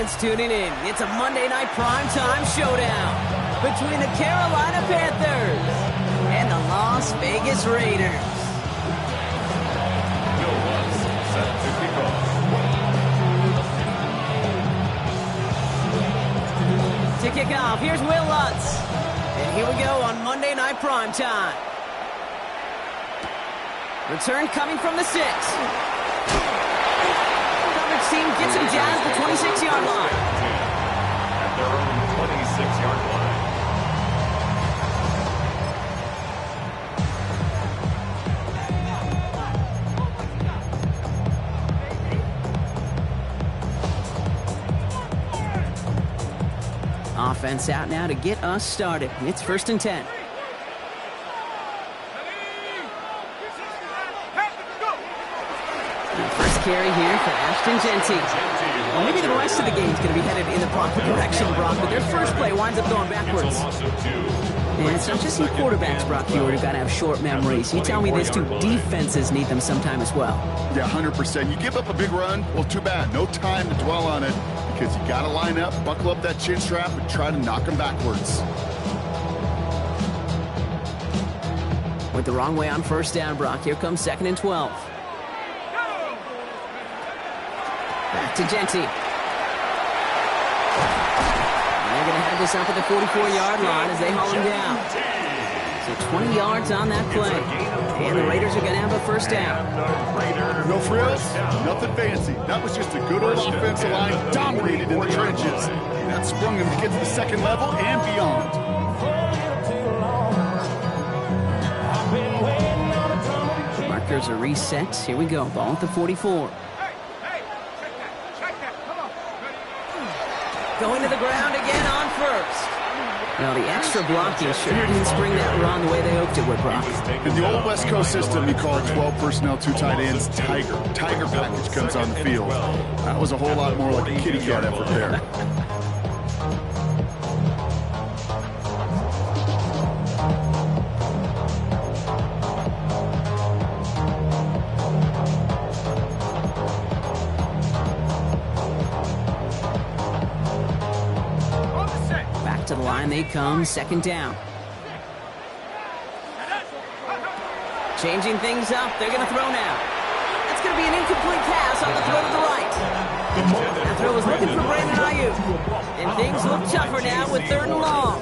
audience tuning in. It's a Monday night primetime showdown between the Carolina Panthers and the Las Vegas Raiders. To kick off, here's Will Lutz. And here we go on Monday Night Primetime. Return coming from the 6. Coverage team gets him down at the 26-yard line. At their own 26-yard line. Offense out now to get us started. It's 1st and 10. First carry here for Ashton Jeanty. Well, maybe the rest of the game is going to be headed in the proper direction, Brock, but their first play winds up going backwards. And it's not just you quarterbacks, Brock Hewitt, who've got to have short memories. You tell me this too, defenses need them sometime as well. Yeah, 100%. You give up a big run, well, too bad. No time to dwell on it because you got to line up, buckle up that chin strap, and try to knock them backwards. Went the wrong way on first down, Brock. Here comes 2nd and 12. Back to Jeanty. And they're going to have this up at the 44-yard line as they haul him down. So 20 yards on that play. And the Raiders are going to have a first down. No frills, nothing fancy. That was just a good old offensive line dominated in the trenches. That sprung them to get to the second level and beyond. Markers are reset. Here we go. Ball at the 44. Going to the ground again on first. Now the extra blocking sure didn't spring that run the way they hoped it would, Brock. In the old West Coast system, you call 12 personnel, 2 tight ends, Tiger. Tiger package comes on the field. That was a whole lot more like a kitty cat effort there. To the line they come, 2nd down. Changing things up, they're going to throw now. That's going to be an incomplete pass on the throw to the right. That throw was looking for Brandon Ayuk. And things look tougher now with 3rd and long.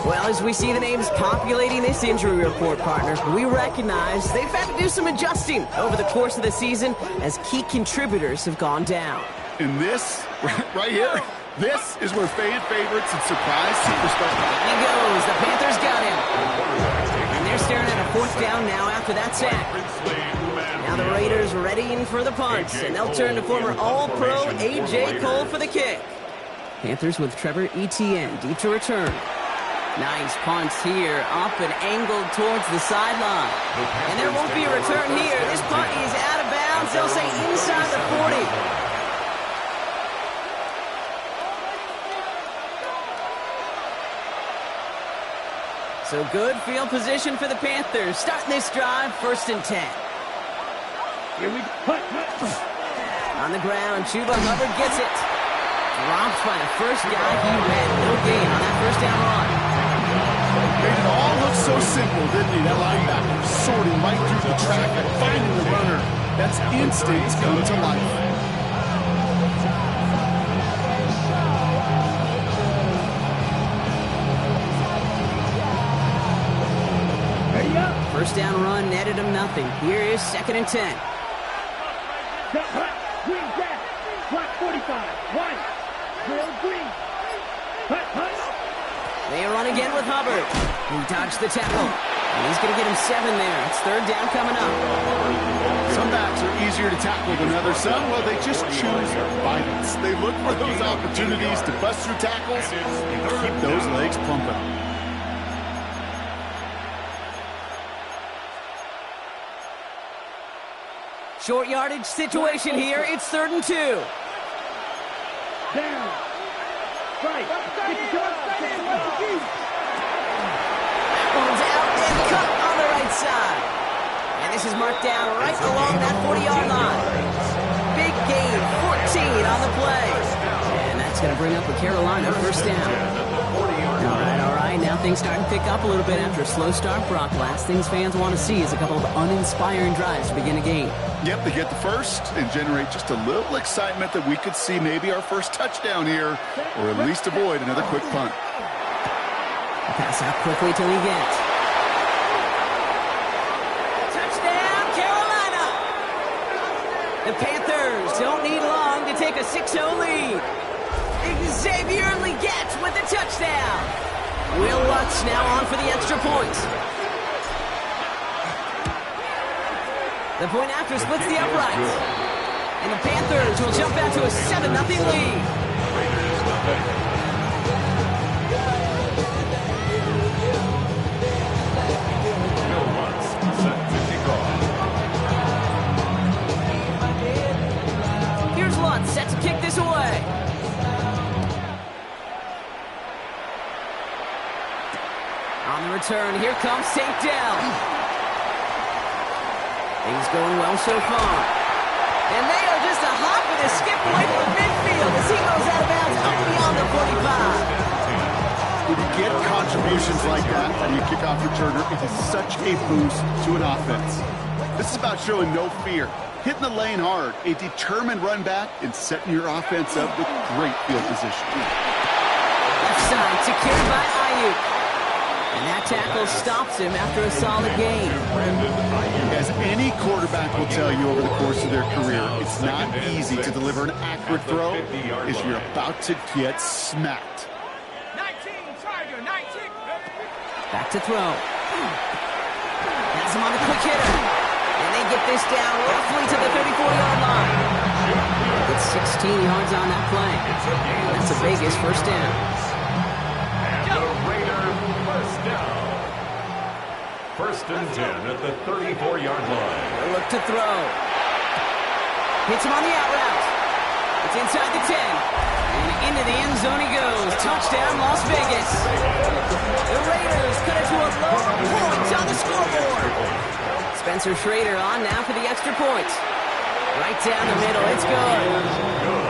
Well, as we see the names populating this injury report, partner, we recognize they've had to do some adjusting over the course of the season as key contributors have gone down. And this, right here, this is where fan favorites and surprise superstars. He goes. The Panthers got him. And they're staring at a 4th down now after that sack. Now the Raiders readying for the punt, and they'll turn to former All-Pro A.J. Cole for the kick. Panthers with Trevor Etienne deep to return. Nice punt here, up and angled towards the sideline. And there won't be a return here. This punt is out of bounds. They'll say inside the 40. So good field position for the Panthers. Starting this drive, 1st and 10. Here we go. On the ground, Chuba Hubbard gets it. Dropped by the first guy he met. No gain on that first down run. Made it all look so simple, didn't he? That linebacker sorting right through the traffic, finding the runner. That's instincts come to life. First down run netted him nothing. Here is 2nd and 10. Green back. Block 45. White. Drill green. They run again with Hubbard. He dodged the tackle. And he's going to get him 7 there. It's 3rd down coming up. Some backs are easier to tackle than others. Some, well, they just choose violence. They look for those opportunities to bust through tackles and keep those legs pumping. Short yardage situation here. It's 3rd and 2. Down. Right. One's out and cut on the right side. And this is marked down right along that 40-yard line. Big gain, 14 on the play. That's going to bring up a Carolina first down. All right, now things starting to pick up a little bit after a slow start, Brock. Last things fans want to see is a couple of uninspiring drives to begin a game. Yep, they get the first and generate just a little excitement that we could see maybe our first touchdown here, or at least avoid another quick punt. Pass out quickly till he gets. Touchdown, Carolina! The Panthers don't need long to take a 6-0 lead. Xavier Legette with the touchdown. Will Lutz now on for the extra point. The point after splits the uprights. And the Panthers will jump out to a 7-0 lead. Here's Lutz set to kick this away. On the return, here comes St. Del. Things going well so far. And they are just a hop and a skip away from midfield as he goes out of bounds up beyond the 45. When you get contributions like that from your kickoff returner, it is such a boost to an offense. This is about showing no fear, hitting the lane hard, a determined run back, and setting your offense up with great field position. Left side secured by Ayuk. And that tackle stops him after a solid game. As any quarterback will tell you over the course of their career, it's not easy to deliver an accurate throw as you're about to get smacked. 19, Tiger, 19. Back to throw. Has him on the quick hitter. And they get this down roughly to the 34-yard line. It's 16 yards on that play. That's the biggest first down. First and 10 at the 34-yard line. Look to throw. Hits him on the out route. It's inside the 10. And into the end zone he goes. Touchdown, Las Vegas. The Raiders cut it to a low point on the scoreboard. Spencer Schrader on now for the extra point. Right down the middle, it's good.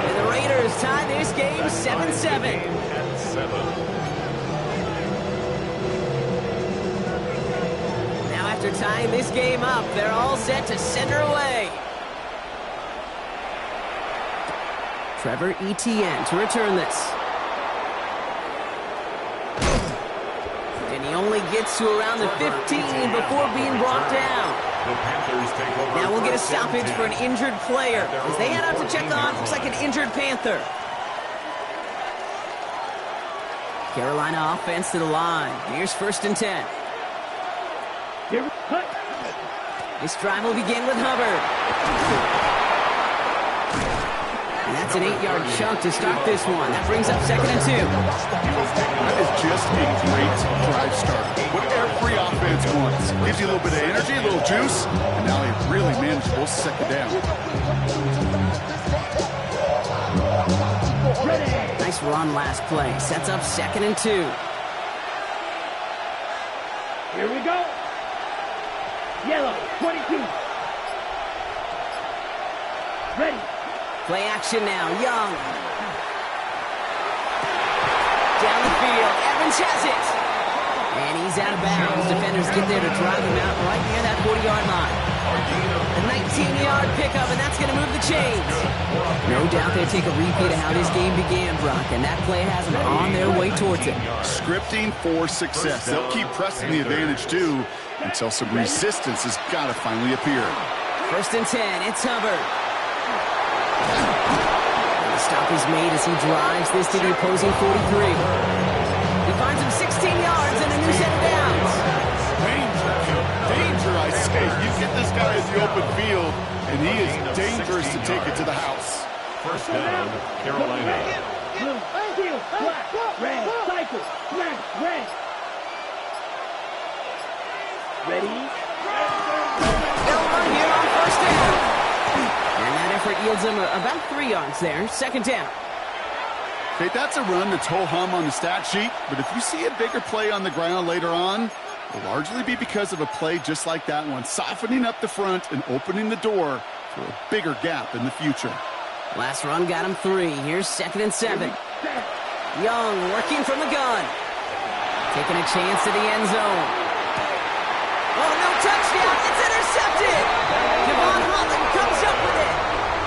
And the Raiders tie this game 7-7. After tying this game up, they're all set to center away. Trevor Etienne to return this. And he only gets to around the 15 before being brought down. Now we'll get a stoppage for an injured player as they head out to check on, looks like an injured Panther. Carolina offense to the line. Here's first and 10. This drive will begin with Hubbard. And that's an 8-yard chunk to start this one. That brings up second and 2. That is just a great drive starter. What every offense wants. Gives you a little bit of energy, a little juice, and now a really manageable second down. Nice run last play. Sets up second and 2. Here we go. Yellow, 22. Ready. Play action now. Young. Down the field. Evans has it. And he's out of bounds. Defenders get there to drive him out right near that 40-yard line. A 19-yard pickup, and that's going to move the chains. No doubt they take a repeat of how this game began, Brock, and that play has them on their way towards it. Scripting for success. They'll keep pressing the advantage, too, until some resistance has got to finally appear. First and 10, it's Hubbard. And the stop is made as he drives this to the opposing 43. He finds him 16 yards and a new set of downs. Danger, I say. You get this guy in the open field, and he is dangerous to take it to the house. First down, Carolina. Blue, steel, black, red, cycle, black, red. Ready? They'll run here on first down. And that effort yields them about 3 yards there. Second down. Okay, that's a run that's ho-hum on the stat sheet, but if you see a bigger play on the ground later on, it'll largely be because of a play just like that one, softening up the front and opening the door for a bigger gap in the future. Last run got him 3. Here's second and 7. Young working from the gun. Taking a chance to the end zone. Oh, no touchdown. It's intercepted. Javon Holland comes up with it.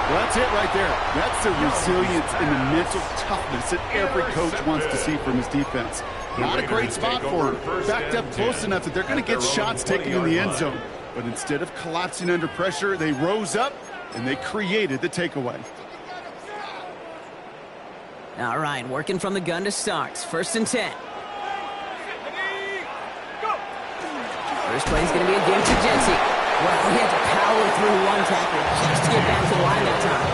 Well, that's it right there. That's the resilience and the mental toughness that every coach wants to see from his defense. Not a great spot for him. Backed up close enough that they're going to get shots taken in the end zone. But instead of collapsing under pressure, they rose up and they created the takeaway. All right, working from the gun to start. 1st and 10. First play is going to be a give to Jency. Well, he had to power through one tackle just to get back to the line that time.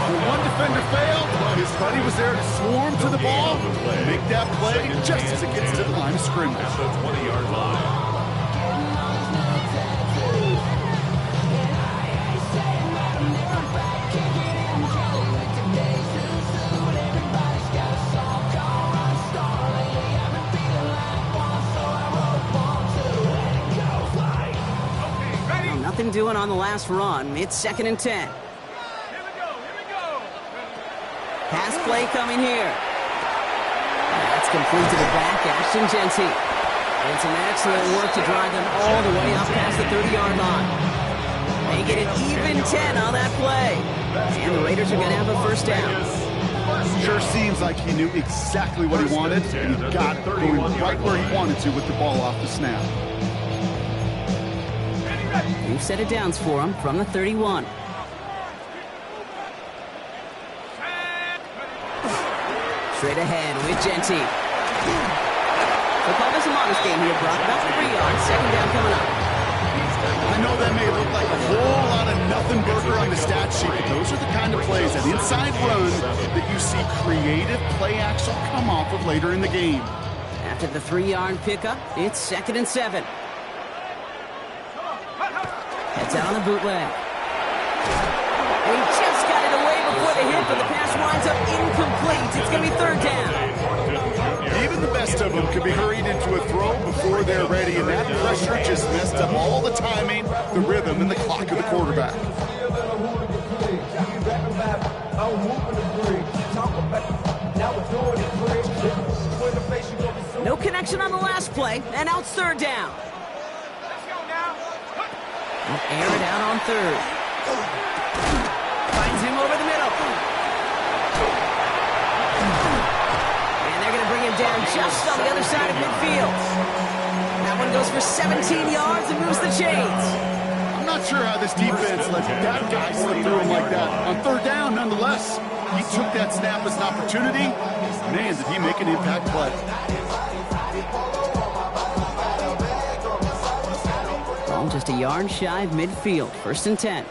When one defender failed, his buddy was there to swarm to the ball, make that play just as it gets to the line of scrimmage. At the 20-yard line. Nothing doing on the last run. It's 2nd and 10. Pass play coming here. That's complete to the back, Ashton Jency. And some excellent work to drive them all the way up past the 30-yard line. They get an even 10 on that play. And the Raiders are going to have a first down. Sure seems like he knew exactly what he wanted, and he got it going right where he wanted to with the ball off the snap. New set of downs for him from the 31. Straight ahead with Jency. They'll call this a modest game here, Brock. About 3 yards. 2nd down coming up. I know that may look like a whole lot of nothing burger on the stat sheet, but those are the kind of plays, that inside run, that you see creative play action come off of later in the game. After the 3-yard pickup, it's 2nd and 7. Heads out on the bootleg. And he just got it away before the hit, but the pass winds up incomplete. It's going to be 3rd down. Even the best of them could be hurried into a throw before they're ready, and that pressure just messed up all the timing, the rhythm, and the clock of the quarterback. No connection on the last play, and now it's 3rd down. Air it out on 3rd. Finds him over the middle. And they're going to bring him down just on the other side of midfield. That one goes for 17 yards and moves the chains. I'm not sure how this defense let that guy slip through him like that. On 3rd down, nonetheless, he took that snap as an opportunity. Man, did he make an impact play. Just a yard shy of midfield. 1st and 10.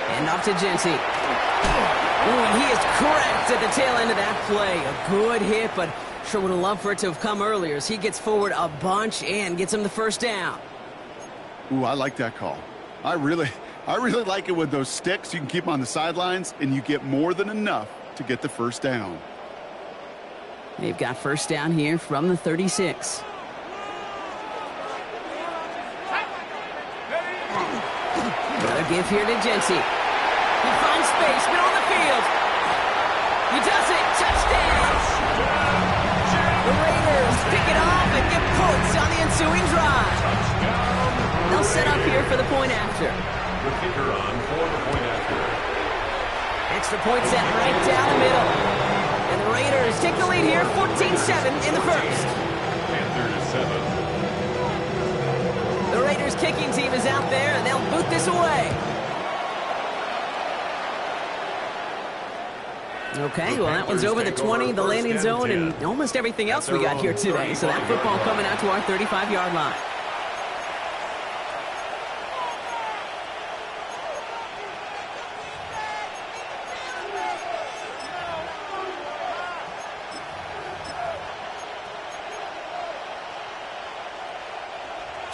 And off to Jency. Ooh, and he is correct at the tail end of that play. A good hit, but sure would have loved for it to have come earlier as he gets forward a bunch and gets him the 1st down. Ooh, I like that call. I really like it with those sticks. You can keep them on the sidelines, and you get more than enough to get the 1st down. They've got 1st down here from the 36. Another give here to Jency. He finds space, middle of the field. He does it. Touchdown! The Raiders pick it off and get points on the ensuing drive. They'll set up here for the point after. The kicker on for the point after. Extra point set right down the middle. And the Raiders take the lead here, 14-7 in the 1st. Panthers 7. The Raiders kicking team is out there, and they'll boot this away. Okay, well, that one's over the 20, the landing zone, and almost everything else we got here today. So that football coming out to our 35-yard line.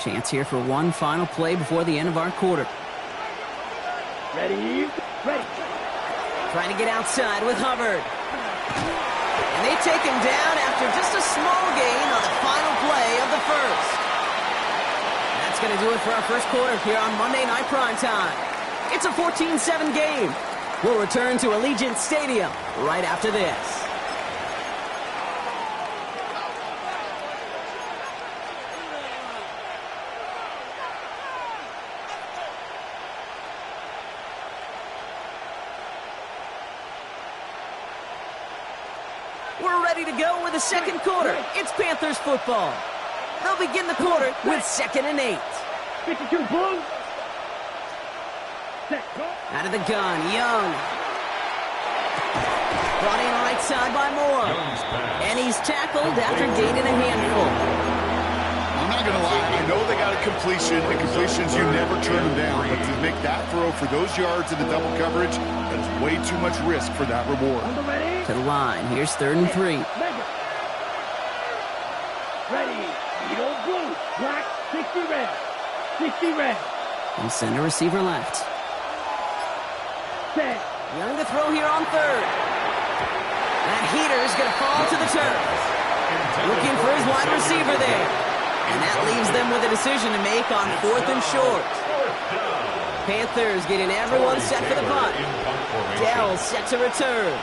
Chance here for one final play before the end of our quarter. Ready? Ready. Trying to get outside with Hubbard. And they take him down after just a small gain on the final play of the 1st. That's going to do it for our 1st quarter here on Monday Night Primetime. It's a 14-7 game. We'll return to Allegiant Stadium right after this. We're ready to go with the second quarter. It's Panthers football. They'll begin the quarter with 2nd and 8. 52 Blue. Set. Out of the gun, Young. Brought in right side by Moore. And he's tackled after gaining a handful. I'm not going to lie. I know they got a completion, and completions, you never turn them down. But to make that throw for those yards in the double coverage, that's way too much risk for that reward. Ready? To the line. Here's 3rd and 3. Ready. Eagle blue. Black. 60 red. 60 red. And send a receiver left. Set. Young to throw here on 3rd. That heater's going to fall to the turf. Looking for his wide receiver there. And that leaves them with a decision to make on 4th and short. Panthers getting everyone set for the punt. Dell set to return.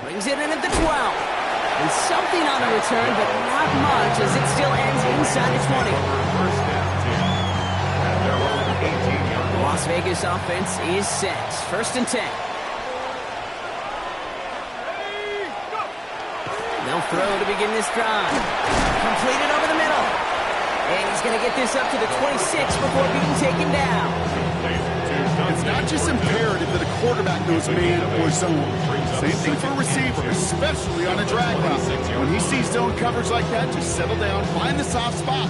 Brings it in at the 12. And something on the return, but not much as it still ends inside the 20. The Las Vegas offense is set. 1st and 10. They'll throw to begin this drive. Completed over the middle. And he's going to get this up to the 26 before being taken down. It's not just imperative that a quarterback knows man or zone. Same thing for a receiver, especially on a drag route. When he sees zone coverage like that, just settle down, find the soft spot,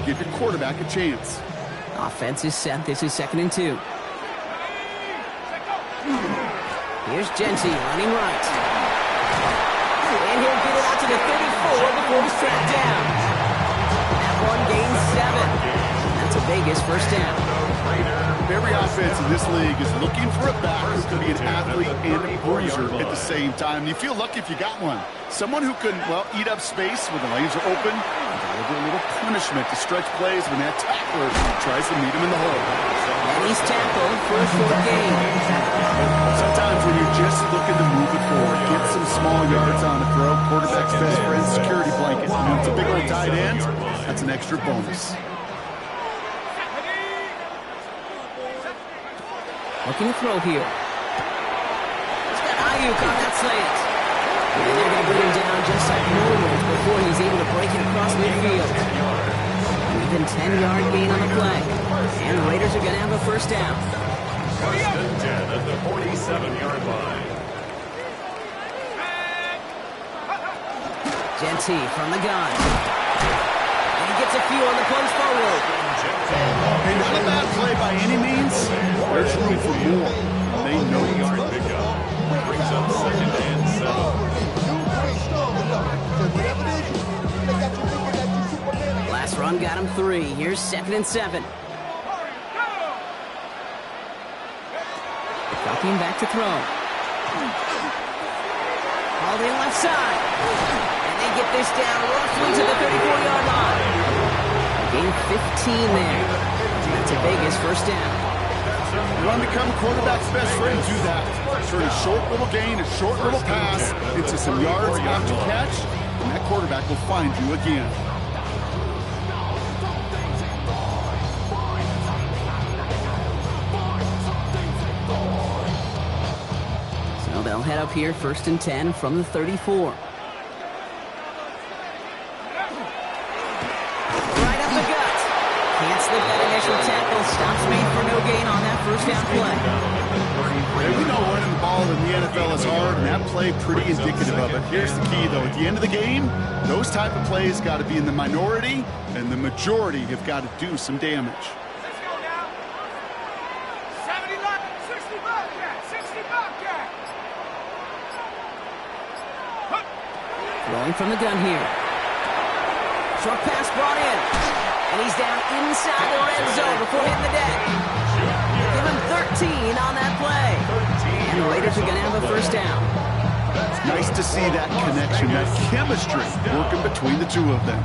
give your quarterback a chance. Offense is set. This is 2nd and 2. Here's Genty running right. And he'll get it out to the 34 before he's tracked down. That one gains 7. That's a Vegas 1st down. Every offense in this league is looking for a back who can be an athlete and a bruiser at the same time. You feel lucky if you got one. Someone who can, well, eat up space when the lanes are open and deliver a little punishment to stretch plays when that tackler tries to meet him in the hole. And he's tackled for a short gain. Sometimes when you're just looking to move it forward, get some small yards on the throw, quarterback's best friend, security blanket. And when it's a big old tight end, that's an extra bonus. Looking to throw here. He's got Ayuk on that slant. And they're going to bring him down just like moments before he's able to break it across midfield. An even 10-yard gain on the play. And the Raiders are going to have a 1st down. 1st and 10 at the 47-yard line. Genty from the gun. And he gets a few on the punch forward. And not a bad play by any means. There's room for more. They know Yard pickup. Brings up 2nd and 7. Last run got him 3. Here's 2nd and 7. Dropping back to throw. Called in left side. And they get this down roughly to the 34-yard line. Gain 15 there. That's a Vegas 1st down. You want to become a quarterback's best friend, do that. Turn a short little gain, a short little pass into some yards after catch, and that quarterback will find you again. So they'll head up here 1st and 10 from the 34. Can't slip that initial tackle. Stops made for no gain on that 1st down play. Yeah, we know running the ball in the NFL is hard, and that play pretty indicative of it. Here's the key, though. At the end of the game, those type of plays got to be in the minority, and the majority have got to do some damage. Let's go now. 70 left, 60 Bobcat, 60 Bobcat. Throwing from the gun here. Short pass brought in. And he's down inside the red zone before hitting the deck. Give him 13 on that play. And the Raiders are going to have a 1st down. Nice to see that connection, that chemistry working between the two of them.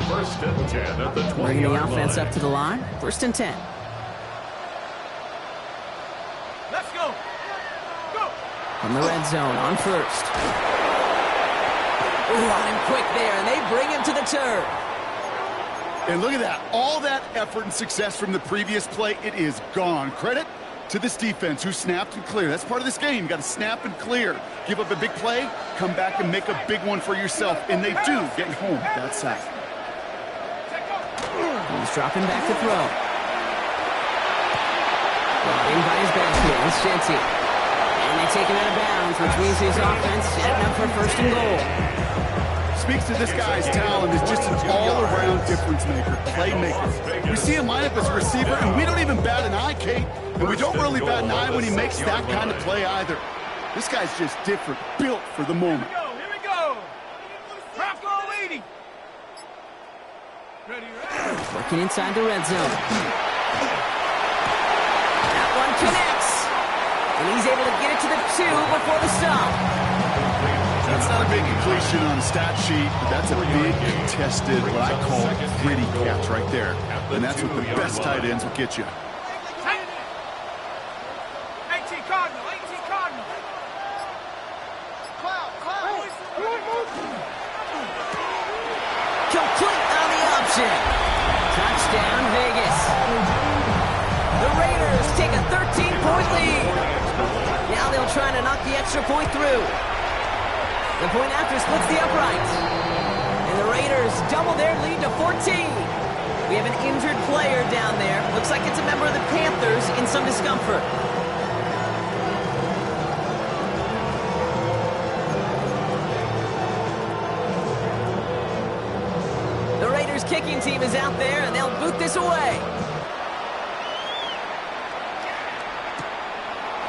First and 10 at the 20-yard line. Bringing the offense up to the line. First and 10. Let's go. Go. From the red zone on first. Ooh, on him quick there, and they bring him to the turf. And look at that. All that effort and success from the previous play, it is gone. Credit to this defense who snapped and cleared. That's part of this game. You got to snap and clear. Give up a big play, come back and make a big one for yourself. And they do get home that sack. He's dropping back to throw. Brought in by his backman, Shenty. And they take him out of bounds, which means his offense setting up for first and goal. Speaks to this guy's talent as just an all-around difference maker, playmaker. We see him line up as a receiver, and we don't even bat an eye, Kate. And we don't really bat an eye when he makes that kind of play either. This guy's just different, built for the moment. Here we go. Bronco leading. Ready. Working inside the red zone. That one connects. And he's able to get it to the 2 before the stop. That's not a big completion on the stat sheet, but that's a big contested, what I call gritty catch right there. And that's what the best tight ends will get you. 18 Cardinal. 18 Cardinal. Complete on the option. Touchdown, Vegas. The Raiders take a 13-point lead. Now they'll try to knock the extra point through. The point after splits the uprights. And the Raiders double their lead to 14. We have an injured player down there. Looks like it's a member of the Panthers in some discomfort. The Raiders kicking team is out there, and they'll boot this away.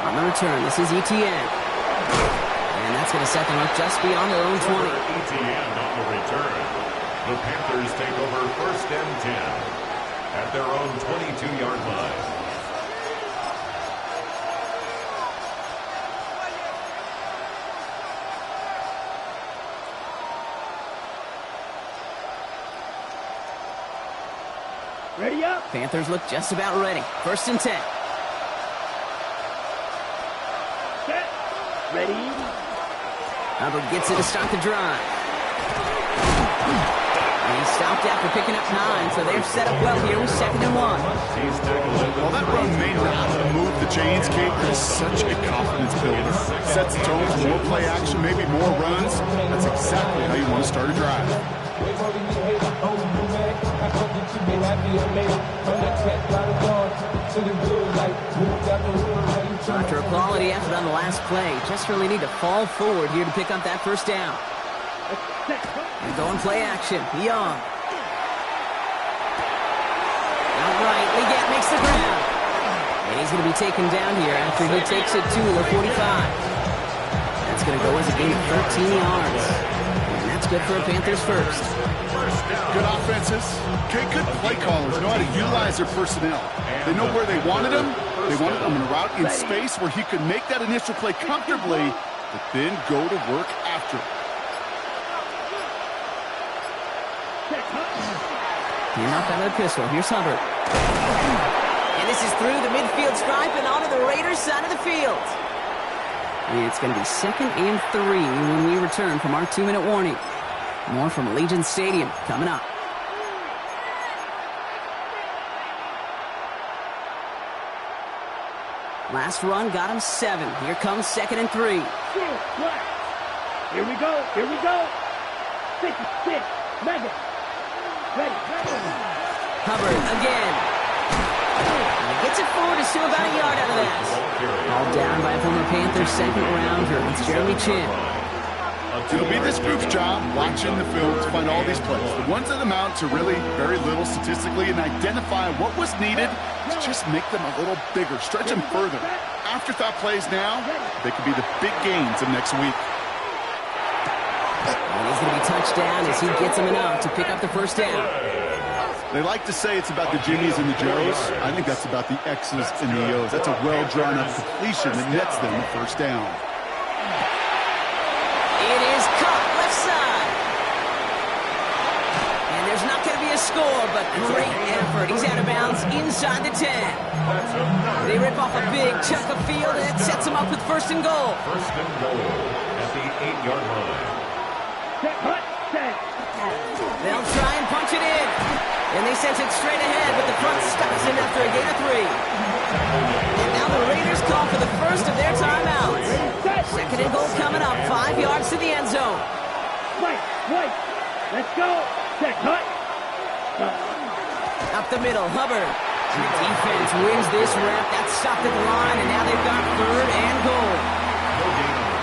On the return, this is ETN. And that's going to set them up just beyond their own 20. ETN on the return. The Panthers take over first and 10 at their own 22-yard line. Ready up. Panthers look just about ready. First and 10. Set. Ready. Hubbard gets it to start the drive. And he stopped after picking up 9, so they're set up well here with 2nd and 1. While that run may not move the chains, Kate, that is such a confidence builder. Sets the tone for more play action, maybe more runs. That's exactly how you want to start a drive. After a quality effort on the last play, just really need to fall forward here to pick up that first down. And going play action. Young. Outright, Leggett makes the ground. And he's going to be taken down here after he takes it to the 45. That's going to go as a gain of 13 yards. And that's good for a Panthers first. Good offenses. Okay, good play callers know how to utilize their personnel. They know where they wanted him. They wanted him in a route in space where he could make that initial play comfortably, but then go to work after it. Came off out of the pistol. Here's Hubbard. And this is through the midfield stripe and onto the Raiders' side of the field. It's going to be 2nd and 3 when we return from our 2-minute warning. More from Allegiant Stadium coming up. Last run got him 7. Here comes 2nd and 3. Here we go. Here we go. 6, Madden. Ready. Hubbard again. And he gets it forward to still about a yard out of that. All down by a former Panthers 2nd rounder. It's Jeremy Chin. It'll be this group's job watching the film to find all these plays. The ones that amount to really very little statistically and identify what was needed to just make them a little bigger, stretch them further. Afterthought plays now, they could be the big gains of next week. And he's going to be touched down as he gets him enough to pick up the first down. They like to say it's about the Jimmies and the Joes. I think that's about the X's and the O's. That's a well-drawn-up completion that nets them the first down. It is is caught left side. And there's not going to be a score, but great effort. He's out of bounds inside the 10. They rip off a big chunk of field, and it sets him up with first and goal. First and goal at the 8-yard line. Set, hut, set. They'll try and punch it in. And they sent it straight ahead, but the front stops him after a gain of 3. And now the Raiders call for the first of their timeouts. Second and goal coming up, 5 yards to the end zone. Wait. Let's go. Set, hut. Up the middle, Hubbard. And the defense wins this rep. That's stopped at the line, and now they've got third and goal.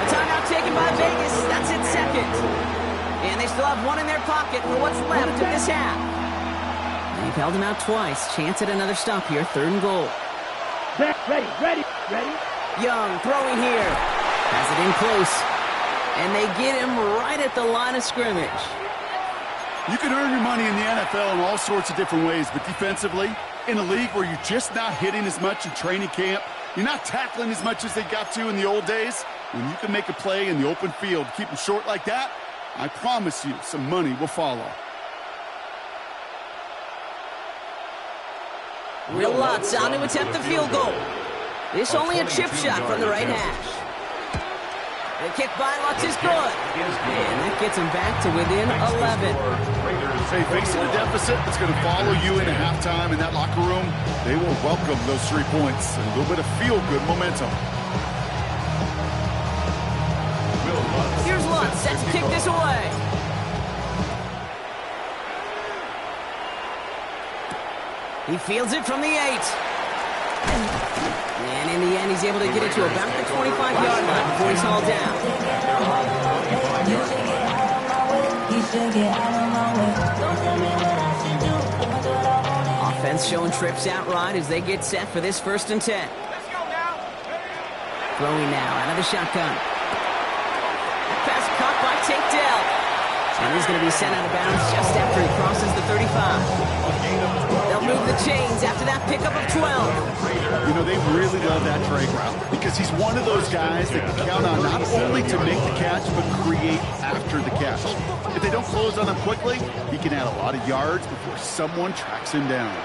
A timeout taken by Vegas. That's it, second. And they still have one in their pocket for what's left of this half. They've held him out twice. Chance at another stop here. Third and goal. Ready. Young throwing here. Has it in close. And they get him right at the line of scrimmage. You can earn your money in the NFL in all sorts of different ways, but defensively, in a league where you're just not hitting as much in training camp, you're not tackling as much as they got to in the old days, when you can make a play in the open field, keep them short like that, I promise you some money will follow. Will Lutz on to attempt the field goal. This only a chip shot from the right hash. The kick by Lutz is good. And that gets him back to within 11. Hey, facing a deficit that's going to follow you into halftime in that locker room, they will welcome those 3 points and a little bit of feel-good momentum. Here's Lutz set to kick this away. He fields it from the 8. And in the end, he's able to get it to about the 25-yard line before he's hauled down. Offense showing trips out right as they get set for this 1st and 10. Let's go now. Throwing now out of the shotgun. Pass caught by Tate Dell. And he's going to be sent out of bounds just after he crosses the 35. They'll move the chains after that pickup of 12. You know, they really love that drag route because he's one of those guys that can count on not only to make the catch, but create after the catch. If they don't close on him quickly, he can add a lot of yards before someone tracks him down.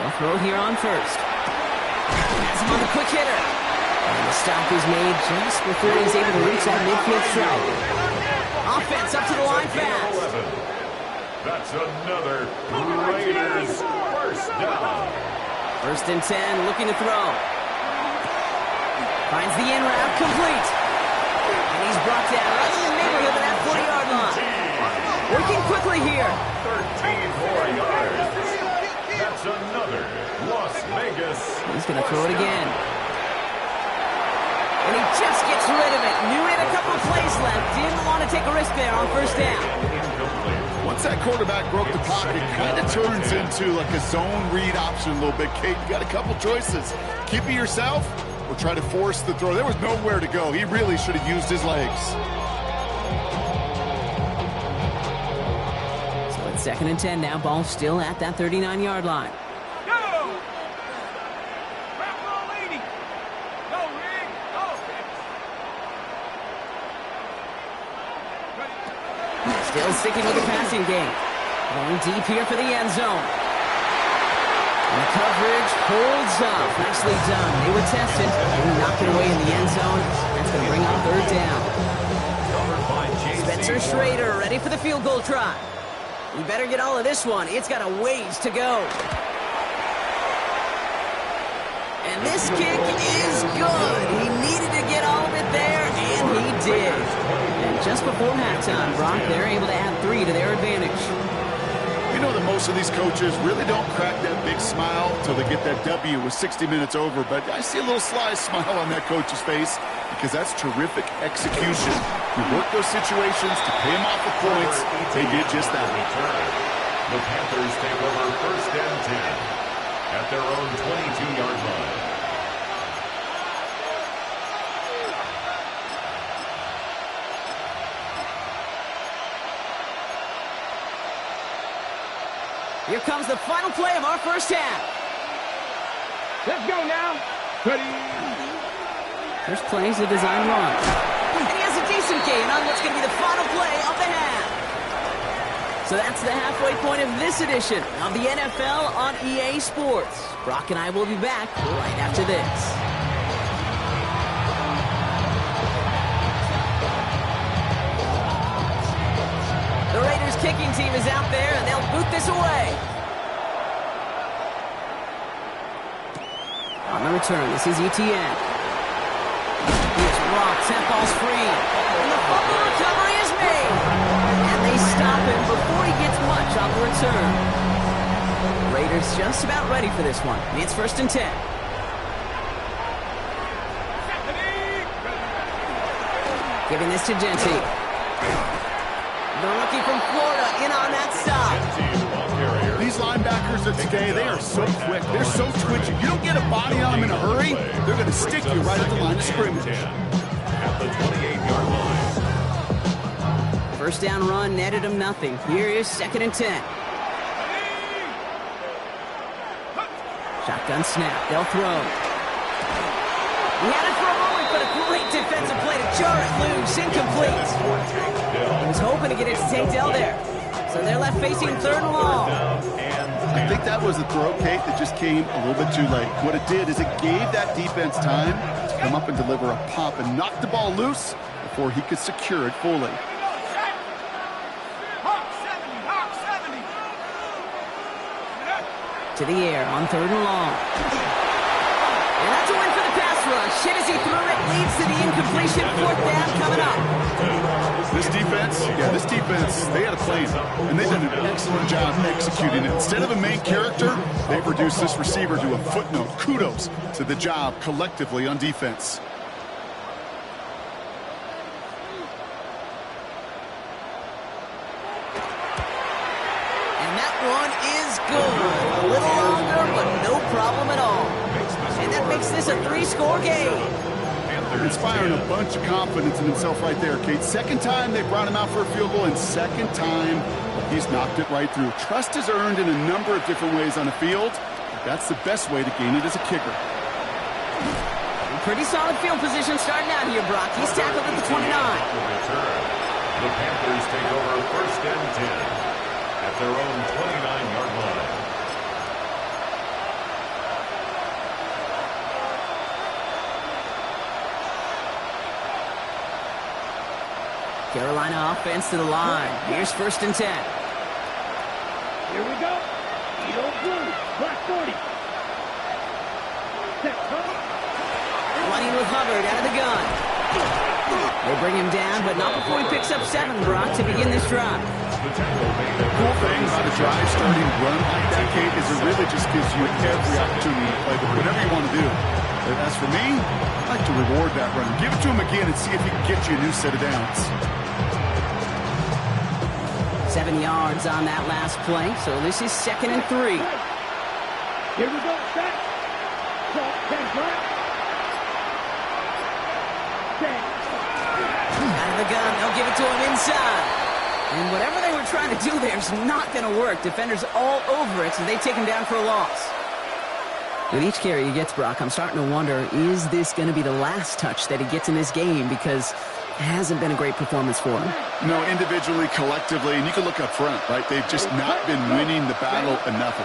They'll throw here on first. Has him on the quick hitter. And the stop is made just before he's able to reach that midfield strike. Offense up to the line fast. That's another Raiders first down. 1st and 10, looking to throw. Finds the in route, complete. And he's brought down right in the neighborhood of that 40-yard line. Working quickly here. 13 more yards. That's another Las Vegas. He's going to throw it again. And he just gets rid of it. Knew he had a couple of plays left. Didn't want to take a risk there on 1st down. Once that quarterback broke the pocket, it kind of turns into like a zone read option a little bit. Kate, you got a couple choices. Keep it yourself or try to force the throw. There was nowhere to go. He really should have used his legs. So it's 2nd and 10 now. Ball still at that 39-yard line. Still sticking with the passing game. Going deep here for the end zone. And the coverage holds up. Nicely done. They were tested. They were knocked it away in the end zone. That's going to bring up 3rd down. Spencer Schrader ready for the field goal try. You better get all of this one. It's got a ways to go. And this kick is good. He needed to get all of it there, and he did. And just before halftime, Brock, they're able to add 3 to their advantage. You know that most of these coaches really don't crack that big smile until they get that W with 60 minutes over, but I see a little sly smile on that coach's face because that's terrific execution. You work those situations to pay them off the points. They did just that. The Panthers take over 1st and 10 at their own 22-yard line. Here comes the final play of our 1st half. Let's go now. Ready. First play is a design run. And So that's the halfway point of this edition of the NFL on EA Sports. Brock and I will be back right after this. The Raiders kicking team is out there, and they'll boot this away. On the return, this is ETN. Here's Rock, that ball's free. And the fumble recovery is made. And they stop him before he gets much on the return. Raiders just about ready for this one. It's 1st and 10. Giving this to Genty. The rookie from Florida in on that stop. These linebackers of today, they are so quick. They're so twitchy. You don't get a body on them in a hurry, they're going to stick you right at the line of scrimmage. At the 28-yard line. First down run netted him nothing. Here is 2nd and 10. Shotgun snap. They'll throw. He had it for a moment, but a great defensive play to jar it loose. Incomplete. He was hoping to get it to Tank Dell there. So they're left facing 3rd and long. I think that was a throw, Kate, that just came a little bit too late. What it did is it gave that defense time to come up and deliver a pop and knock the ball loose before he could secure it fully. To the air on 3rd and long. And that's a win for the pass rush. Shit as he threw it leads to the incompletion. 4th down coming up. This defense, they had a plan, and they've done an excellent job executing it. Instead of a main character, they've reduced this receiver to a footnote. Kudos to the job collectively on defense. And that one is good. A little longer, but no problem at all. And that makes this a 3-score game. Inspiring a bunch of confidence in himself right there, Kate. 2nd time they brought him out for a field goal, and 2nd time he's knocked it right through. Trust is earned in a number of different ways on the field. That's the best way to gain it as a kicker. Pretty solid field position starting out here, Brock. He's tackled at the 29. The Panthers take over 1st and 10 at their own 29-yard line. Carolina offense to the line. Here's 1st and 10. Here we go. Edo Blue, Black 40. Set, Running with Hubbard out of the gun. They bring him down, but not before he picks up 7, Brock, to begin this drive. The cool thing about a drive starting run like that, Kate, is it really just gives you every opportunity to play whatever you want to do. But as for me, I like to reward that run. Give it to him again and see if he can get you a new set of downs. 7 yards on that last play, so this is 2nd and 3. Here we go. Set. Drop, 10 flat. Set. Out of the gun, they'll give it to him inside. And whatever they were trying to do there is not going to work. Defenders all over it, so they take him down for a loss. With each carry he gets, Brock, I'm starting to wonder, is this going to be the last touch that he gets in this game? Because it hasn't been a great performance for him. No, individually, collectively, and you can look up front, right? They've just not been winning the battle enough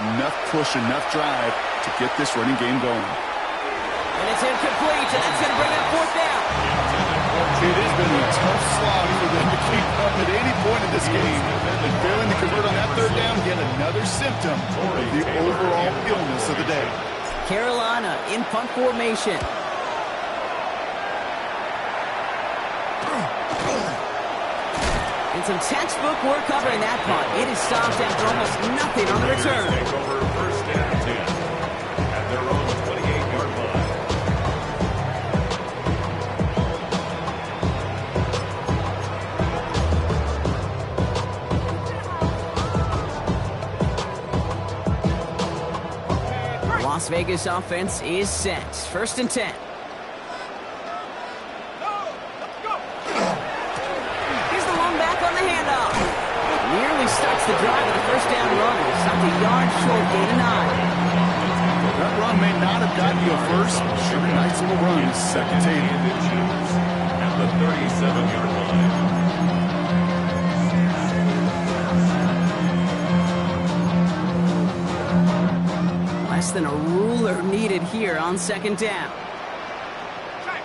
push, enough drive to get this running game going. And it's incomplete, and that's going to bring up 4th down. It has been a tough slog for them to keep up at any point in this game. And failing to convert on that 3rd down, yet another symptom of the overall illness of the day. Carolina in punt formation. And some textbook work covering that punt. It is stopped after almost nothing on the return. Take over 1st and 10 at their own 28-yard line. Las Vegas offense is set. 1st and 10. Here's the one back on the handoff. Nearly starts the drive with a 1st down run. Stopped a yard short, gain of 9. That run may not have gotten you a first. Sure, nice little run. 2nd team. At the 37-yard line. than a ruler needed here on second down. Check.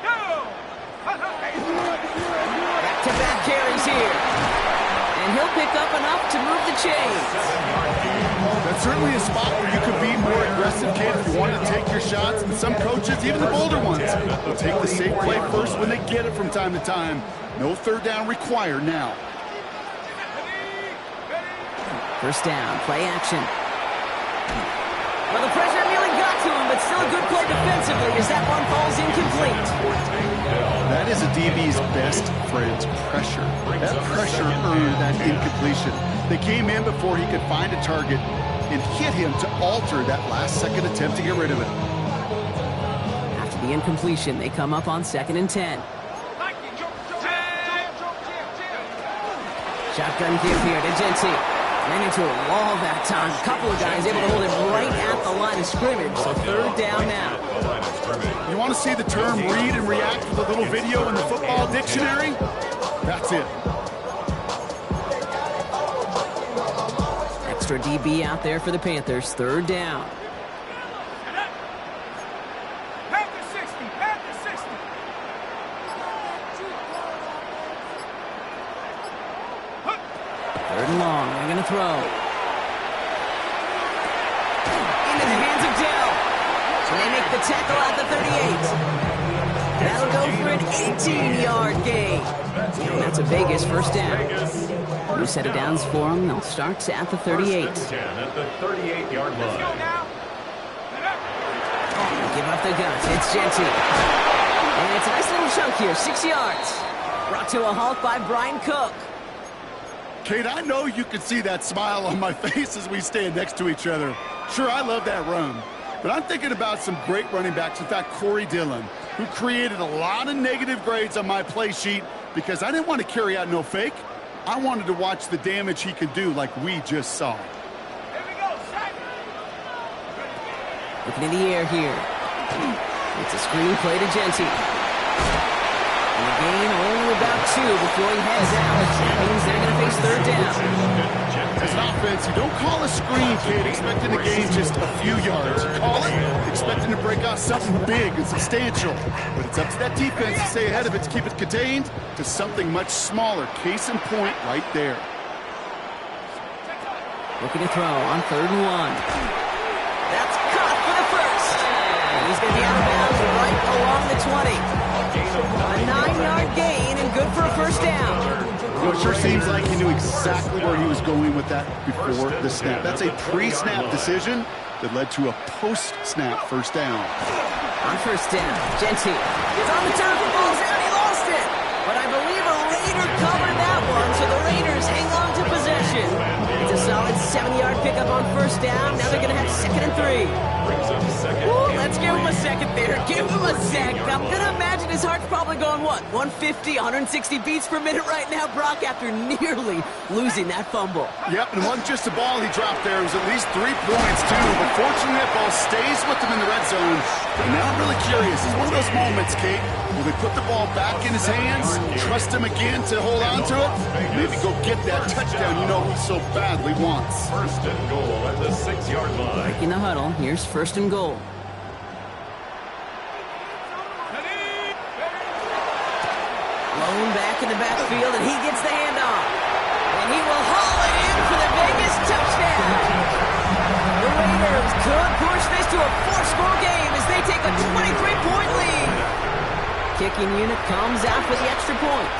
Go. Back-to-back carries here. And he'll pick up enough to move the chains. That's certainly a spot where you could be more aggressive, kid, if you want to take your shots. And some coaches, even the bolder ones, will take the safe play first when they get it from time to time. No third down required now. First down, play action. Well, the pressure nearly got to him, but still a good play defensively as that one falls incomplete. That is a DB's best friend, pressure. That pressure earned that incompletion. They came in before he could find a target and hit him to alter that last-second attempt to get rid of it. After the incompletion, they come up on 2nd and 10. Shotgun give here to Genty. Ran into a wall that time. A couple of guys able to hold it right at the line of scrimmage. So third down now. You want to see the term read and react with a little video in the football dictionary? That's it. Extra DB out there for the Panthers. Third down. Panther 60. Third and long. They're going to throw. Into the hands of Dell. So they make the tackle at the 38. That'll go for an 18-yard gain. And that's a Vegas first down. New set of downs for them. They'll start at the 38. First and 10 at the 38-yard line. Give up the guns. It's Genty. And it's a nice little chunk here. 6 yards. Brought to a halt by Brian Cook. Kate, I know you can see that smile on my face as we stand next to each other. Sure, I love that run. But I'm thinking about some great running backs. In fact, Corey Dillon, who created a lot of negative grades on my play sheet because I didn't want to carry out no fake. I wanted to watch the damage he could do like we just saw. Looking in the air here. It's a screen play to Genty. And the gain only about 2 before he heads out. That means they're going to face third down. As an offense, you don't call a screen, kid, expecting to gain just a few yards. You call it expecting to break out something big and substantial. But it's up to that defense to stay ahead of it, to keep it contained to something much smaller. Case in point right there. Looking to throw on 3rd and 1. That's caught for the first. And he's going to be out of bounds right along the 20. A 9-yard gain and good for a first down. Well, it sure seems like he knew exactly where he was going with that before the snap. That's a pre-snap decision that led to a post-snap first down. On first down, Genty is on the turf and falls out. He lost it. But I believe a Raider covered that one, so the Raiders hang on to possession. It's a solid 7-yard pickup on first down. Now they're going to have 2nd and 3. Ooh, let's give him a second there. Give him a sec. I'm going to imagine his heart's probably going, what, 150, 160 beats per minute right now, Brock, after nearly losing that fumble. Yep, and it wasn't just a ball he dropped there. It was at least 3 points, too. But fortunately, that ball stays with him in the red zone. And now I'm really curious. It's one of those moments, Kate, will they put the ball back in his hands, trust him again to hold on to it, maybe go get that touchdown you know he so badly wants. First and goal at the 6-yard line. Breaking the huddle. Here's 1st and goal. Lone back in the backfield, and he gets the handoff. And he will haul it in for the Vegas touchdown. The Raiders could push this to a 4-score game as they take a 23-point lead. Kicking unit comes out for the extra point.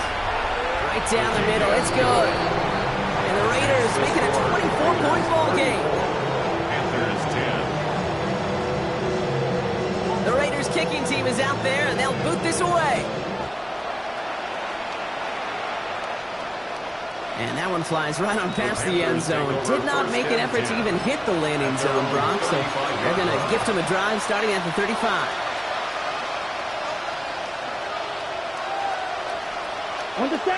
Right down the middle, it's good. And the Raiders make it a 24-point ball game. Panthers 10. The Raiders kicking team is out there, and they'll boot this away. And that one flies right on past the end zone. Did not make an effort to even hit the landing zone, Brock. So they're going to gift him a drive starting at the 35.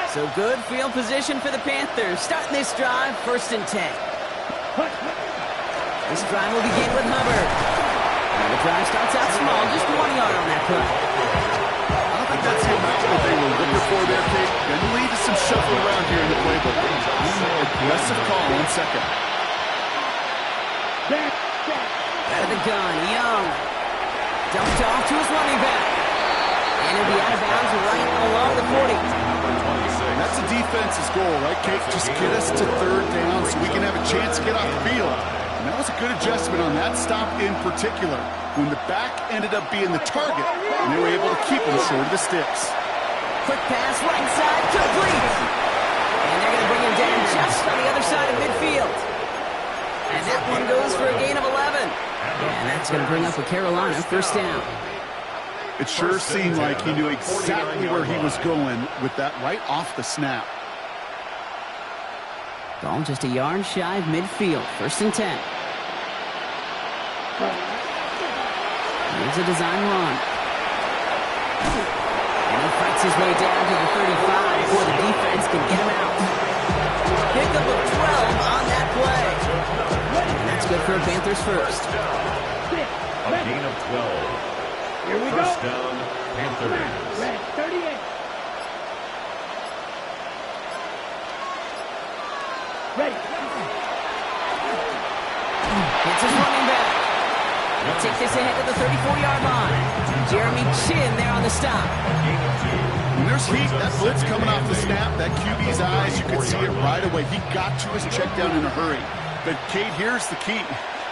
So good field position for the Panthers. Starting this drive, 1st and 10. This drive will begin with Hubbard. And the drive starts out small, just 1 yard on that play. I think that's the amount that they were looking for there, Kate. Going to lead to some shuffle around here in the playbook. Aggressive call on 2nd. the gun. Young. Dumped off to his running back. And he'll be out of bounds right along the 40. That's the defense's goal, right, Kate? Just get us to third down so we can have a chance to get off the field. And that was a good adjustment on that stop in particular, when the back ended up being the target, and they were able to keep him short of the sticks. Quick pass, right side, complete. And they're going to bring him down just on the other side of midfield. And that one goes for a gain of 11. And that's going to bring up a Carolina first down. It sure seemed like he knew exactly where he was going with that right off the snap. Ball just a yard shy of midfield. First and 10. Here's a design run. And he fights his way down to the 35 before the defense can get him out. Pickup of 12 on that play. And that's good for a Panthers first. A gain of 12. Here we go. First down, Panthers. Red 38. Ready. It's his running back. He'll take this ahead to the 34-yard line. Jeremy Chin there on the stop. When there's heat, that blitz coming off the snap, that QB's eyes, you could see it right away. He got to his check down in a hurry. But, Kate, here's the key.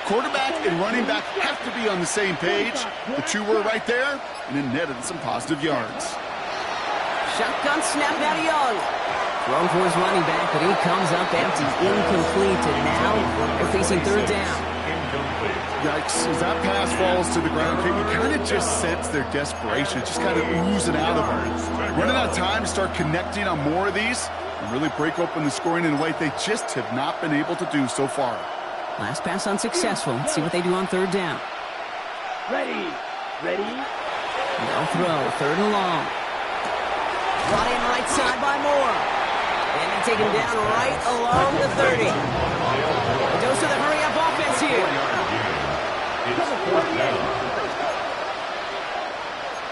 Quarterback and running back have to be on the same page. The two were right there, and it netted some positive yards. Shotgun snap out of Young. Thrown for his running back, but he comes up empty, incomplete, and now they're facing third down. Yikes, as that pass falls to the ground, you kind of just sense their desperation, just kind of oozing out of them. Running out of time to start connecting on more of these and really break open the scoring in a way they just have not been able to do so far. Last pass unsuccessful. Let's see what they do on third down. Ready. Ready. They'll throw, third and long. Brought in right side by Moore. And they take him down right along the 30. A dose of the hurry-up offense here. It's fourth down.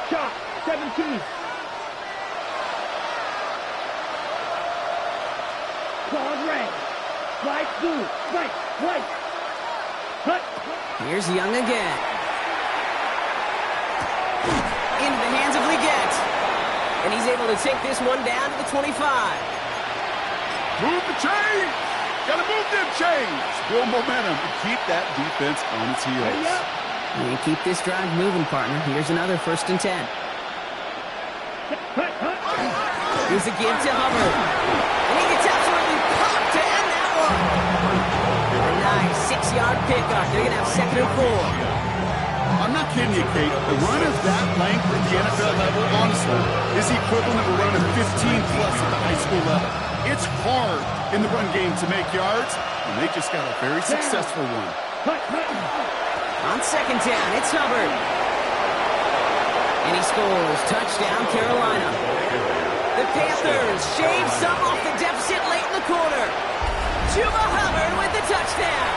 Shot 17. Claws red. Right blue. Right. Right. Cut. Here's Young again. Into the hands of Leggett. And he's able to take this one down to the 25. Move the chains! Gotta move them chains! Build momentum and keep that defense on its heels. And keep this drive moving, partner. Here's another first and 10. Here's a give to Hubbard. And he gets absolutely popped to end that one. A nice 6-yard pickup. They're going to have second and 4. I'm not kidding you, Kate. The run of that length at the NFL level, honestly, is the equivalent of a run of 15-plus at the high school level. It's hard in the run game to make yards, and they just got a very successful one. On second down, it's Hubbard. And he scores. Touchdown, Carolina. The Panthers shave some off the deficit late in the quarter. Chuba Hubbard with the touchdown.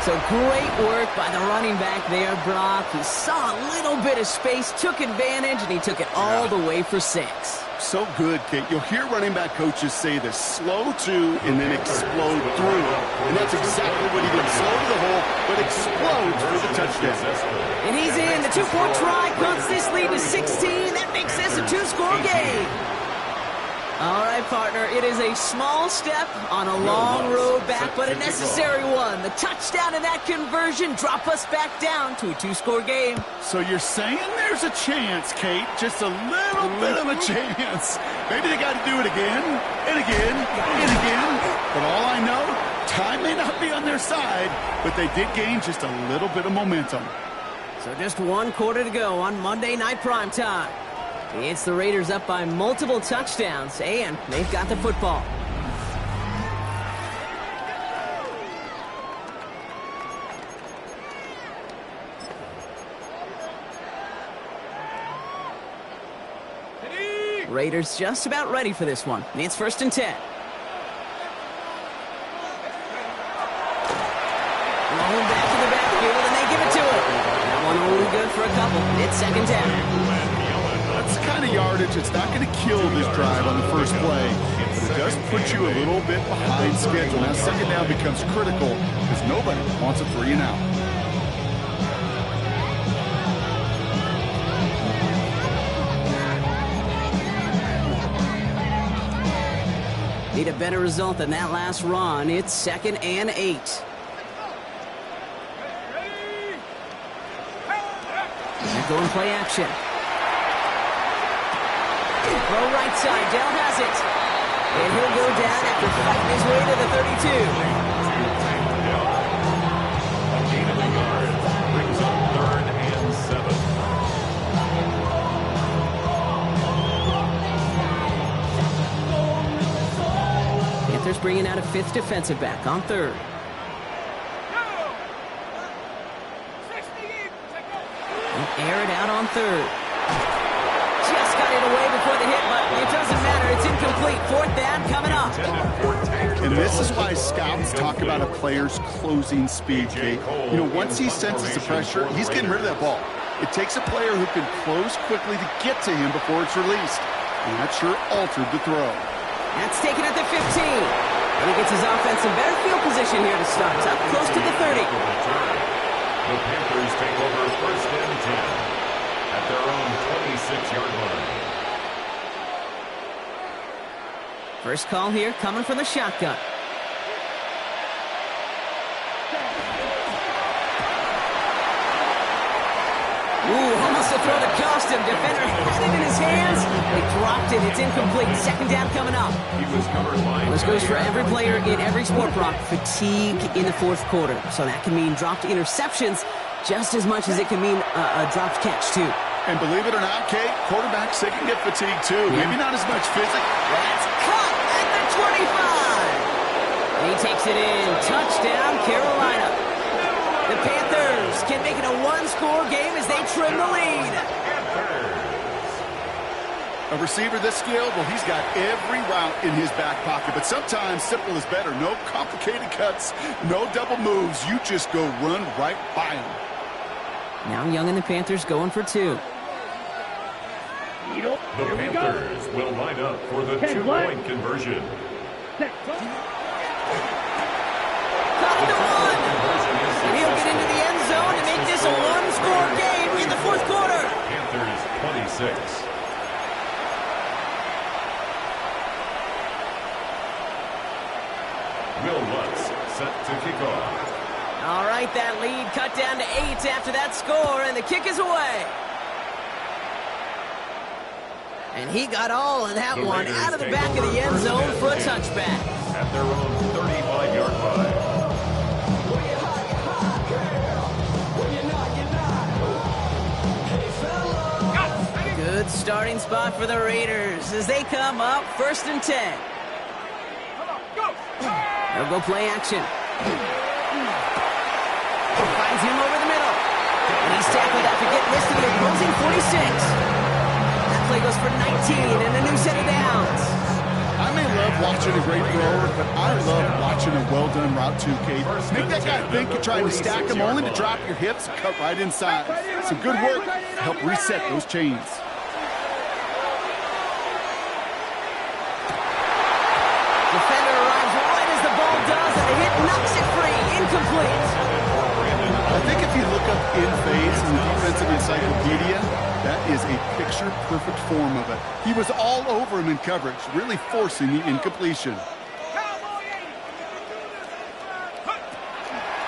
So great work by the running back there, Brock. He saw a little bit of space, took advantage, and he took it all the way for 6. So good, Kate. You'll hear running back coaches say this: slow to and then explode through. And that's exactly what he did. Slow to the hole, but explode for the touchdown. And he's in. The 2-point try cuts this lead to 16. That makes this a 2-score game. All right, partner, it is a small step on a long road back, but a necessary one. The touchdown and that conversion drop us back down to a 2-score game. So you're saying there's a chance, Kate, just a little bit of a chance. Maybe they got to do it again and again and again. But all I know, time may not be on their side, but they did gain just a little bit of momentum. So just 1 quarter to go on Monday Night Primetime. It's the Raiders up by multiple touchdowns, and they've got the football. Raiders just about ready for this one. It's first and 10. Rolling back to the backfield, and they give it to him. That one only good for a couple. It's second down. That's the kind of yardage that's not going to kill this drive on the first play, but does put you a little bit behind schedule. Now, second down becomes critical because nobody wants a 3 and out. Need a better result than that last run. It's 2nd and 8. They're going play action. Throw right side. Dell has it. And he'll go down after fighting his way to the 32. A gain of a yard brings up 3rd and 7. Panthers bringing out a 5th defensive back on 3rd. Air it out on 3rd. Just got it away before the hit, but it doesn't matter. It's incomplete. 4th down coming up. And this is why scouts talk about a player's closing speed, Kate. You know, once he senses the pressure, he's getting rid of that ball. It takes a player who can close quickly to get to him before it's released. And that sure altered the throw. That's taken at the 15. And he gets his offense in better field position here to start. Up close to the 30. The Panthers take over 1st and 10 at their own 26-yard line. First call here coming from the shotgun. Ooh, almost a throw that cost him. Defender had it in his hands. They dropped it. It's incomplete. 2nd down coming up. He was covered by This goes for every player in every sport, Brock. Fatigue in the 4th quarter. So that can mean dropped interceptions just as much as it can mean a dropped catch, too. And believe it or not, Kate, quarterbacks, they can get fatigued, too. Yeah. Maybe not as much physics. That's caught at the 25. And he takes it in. Touchdown, Carolina. The Panthers can make it a 1-score game as they trim the lead. A receiver this skilled, well, he's got every route in his back pocket. But sometimes simple is better. No complicated cuts, no double moves. You just go run right by him. Now Young and the Panthers going for 2. The Panthers will line up for the 2-point conversion. Caught the 1. And he'll get into the end zone to make this a 1-score game in the 4th quarter. Panthers 26. Will Lutz set to kick off. All right, that lead cut down to 8 after that score, and the kick is away. And he got all of that one out of the back of the end zone for a touchback. At their own 35-yard line. Good starting spot for the Raiders as they come up 1st and 10. They'll go play action. Finds him over the middle. And he's tackled after getting this to the opposing 46. That play goes for 19 and a new set of downs. I may love watching a great thrower, but I love watching a well-done route too, Kate. Make that guy think you're trying to stack him only to drop your hips and cut right inside. Some good work to help reset those chains. Defender arrives right as the ball does, and the hit knocks it free. Incomplete. I think if you look up in phase in the defensive encyclopedia, that is a picture-perfect form of it. He was all over him in coverage, really forcing the incompletion.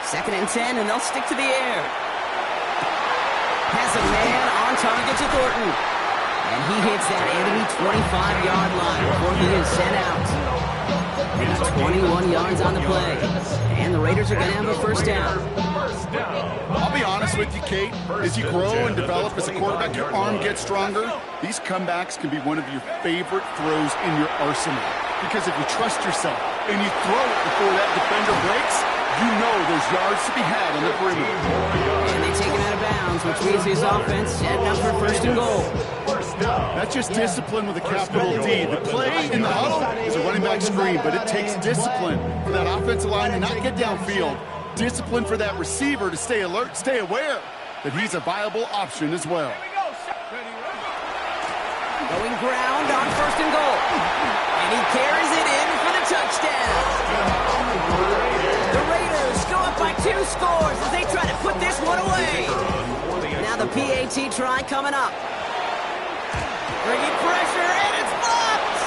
2nd and 10, and they'll stick to the air. Has a man on target to Thornton. And he hits that enemy 25-yard line before he is sent out. They got 21 yards on the play. And the Raiders are going to have a 1st down. I'll be honest with you, Kate. As you grow and develop as a quarterback, your arm gets stronger. These comebacks can be one of your favorite throws in your arsenal. Because if you trust yourself and you throw it before that defender breaks, you know there's yards to be had on the perimeter. And they take him out of bounds, which means his offense setting up for 1st and goal. That's just discipline with a capital D. The play in the huddle is a running back screen, but it takes discipline for that offensive line to not get downfield. Discipline for that receiver to stay alert, stay aware that he's a viable option as well. Going ground on 1st and goal. And he carries it in for the touchdown. The Raiders go up by 2 scores as they try to put this one away. Now the PAT try coming up. Bringing pressure, and it's blocked!